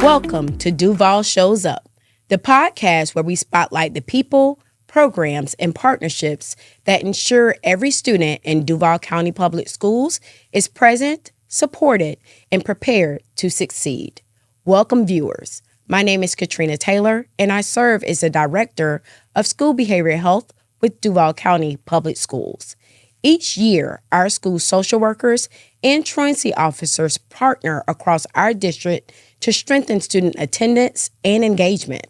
Welcome to Duval Shows Up, the podcast where we spotlight the people, programs, and partnerships that ensure every student in Duval County Public Schools is present, supported, and prepared to succeed. Welcome, viewers. My name is Katrina Taylor, and I serve as the Director of School Behavioral Health with Duval County Public Schools. Each year, our school social workers and truancy officers partner across our district to strengthen student attendance and engagement.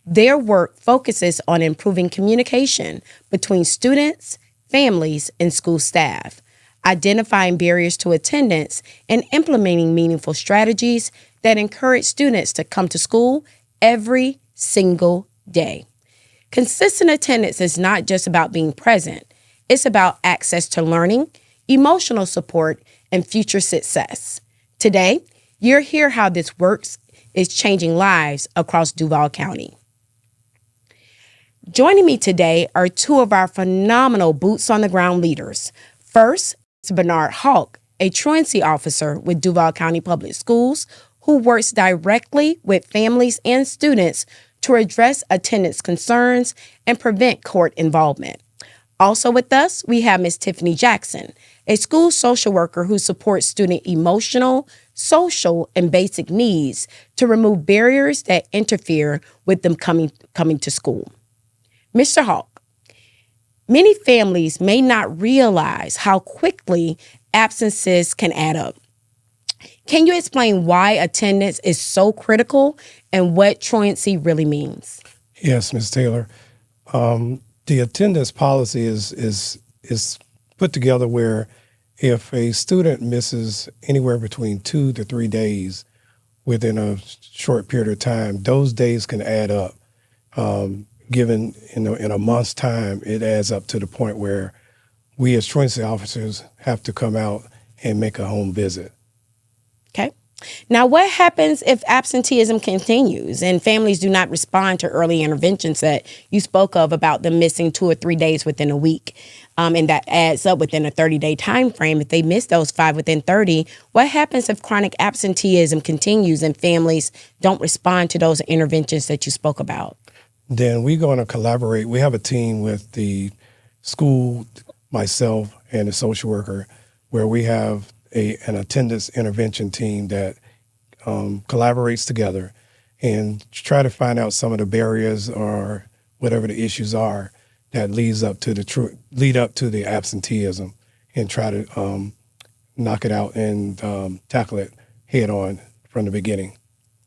Their work focuses on improving communication between students, families, and school staff, identifying barriers to attendance, and implementing meaningful strategies that encourage students to come to school every single day. Consistent attendance is not just about being present. It's about access to learning, emotional support, and future success. Today, you'll hear how this works is changing lives across Duval County. Joining me today are two of our phenomenal boots-on-the-ground leaders. First is Bernard Hawk, a truancy officer with Duval County Public Schools, who works directly with families and students to address attendance concerns and prevent court involvement. Also with us, we have Ms. Tiffany Jackson, a school social worker who supports student emotional, social, and basic needs to remove barriers that interfere with them coming to school. Mr. Hawk, many families may not realize how quickly absences can add up. Can you explain why attendance is so critical and what truancy really means? Yes, Ms. Taylor. The attendance policy is put together where if a student misses anywhere between 2 to 3 days within a short period of time, those days can add up. Given in a month's time, it adds up to the point where we as truancy officers have to come out and make a home visit. Okay. Now, what happens if absenteeism continues and families do not respond to early interventions that you spoke of about them missing 2 or 3 days within a week? And that adds up within a 30-day time frame. If they miss those 5 within 30, what happens if chronic absenteeism continues and families don't respond to those interventions that you spoke about? Then we're going to collaborate. We have a team with the school, myself, and a social worker where we have an attendance intervention team that collaborates together and try to find out some of the barriers or whatever the issues are that lead up to the absenteeism and try to knock it out and tackle it head on from the beginning.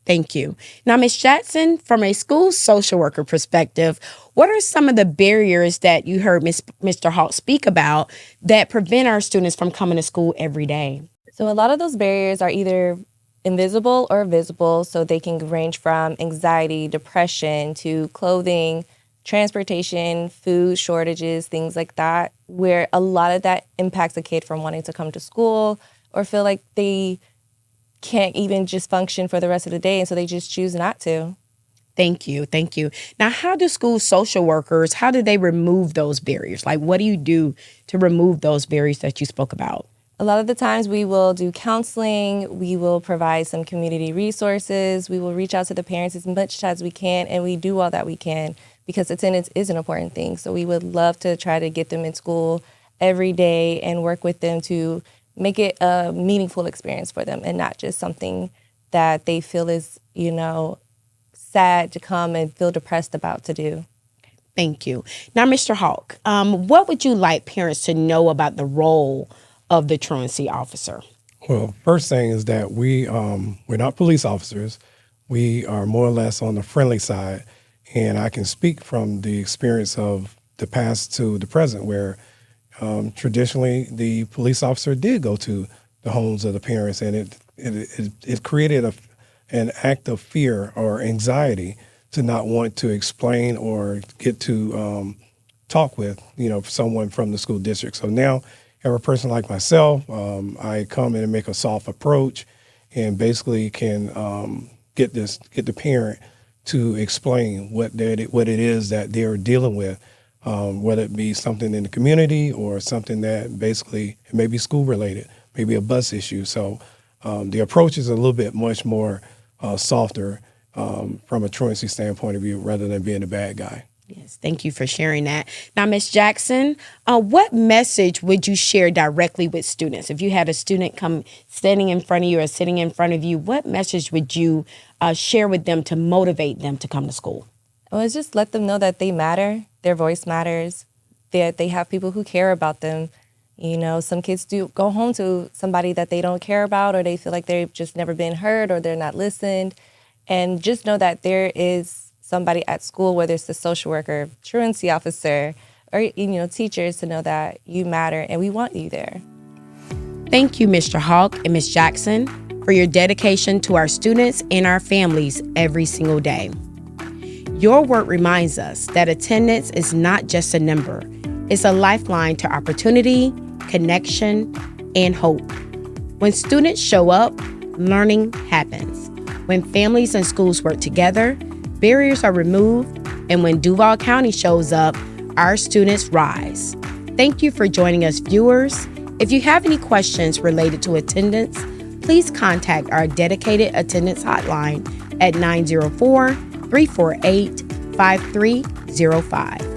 Thank you. Now, Ms. Jackson, from a school social worker perspective, what are some of the barriers that you heard Mr. Hawk speak about that prevent our students from coming to school every day? So a lot of those barriers are either invisible or visible, so they can range from anxiety, depression, to clothing, transportation, food shortages, things like that, where a lot of that impacts a kid from wanting to come to school or feel like they can't even just function for the rest of the day, and so they just choose not to. Thank you. Thank you. Now, how do school social workers, how do they remove those barriers? Like, what do you do to remove those barriers that you spoke about? A lot of the times we will do counseling, we will provide some community resources, we will reach out to the parents as much as we can, and we do all that we can because attendance is an important thing. So we would love to try to get them in school every day and work with them to make it a meaningful experience for them and not just something that they feel is, sad to come and feel depressed about to do. Thank you. Now, Mr. Hawk, what would you like parents to know about the role of the truancy officer? Well, first thing is that we're not police officers. We are more or less on the friendly side, and I can speak from the experience of the past to the present where traditionally, the police officer did go to the homes of the parents, and it created an act of fear or anxiety to not want to explain or get to talk with someone from the school district. So now, if a person like myself, I come in and make a soft approach, and basically can get the parent to explain what it is that they're dealing with. Whether it be something in the community or something that basically it may be school related, maybe a bus issue. So the approach is a little bit much more softer from a truancy standpoint of view rather than being a bad guy. Yes, thank you for sharing that. Now, Ms. Jackson, what message would you share directly with students? If you had a student come standing in front of you or sitting in front of you, what message would you share with them to motivate them to come to school? Well, it's just let them know that they matter, their voice matters, that they have people who care about them. You know, some kids do go home to somebody that they don't care about, or they feel like they've just never been heard or they're not listened. And just know that there is somebody at school, whether it's the social worker, truancy officer, or teachers, to know that you matter and we want you there. Thank you, Mr. Hawk and Ms. Jackson, for your dedication to our students and our families every single day. Your work reminds us that attendance is not just a number. It's a lifeline to opportunity, connection, and hope. When students show up, learning happens. When families and schools work together, barriers are removed, and when Duval County shows up, our students rise. Thank you for joining us, viewers. If you have any questions related to attendance, please contact our dedicated attendance hotline at 904-348-5305.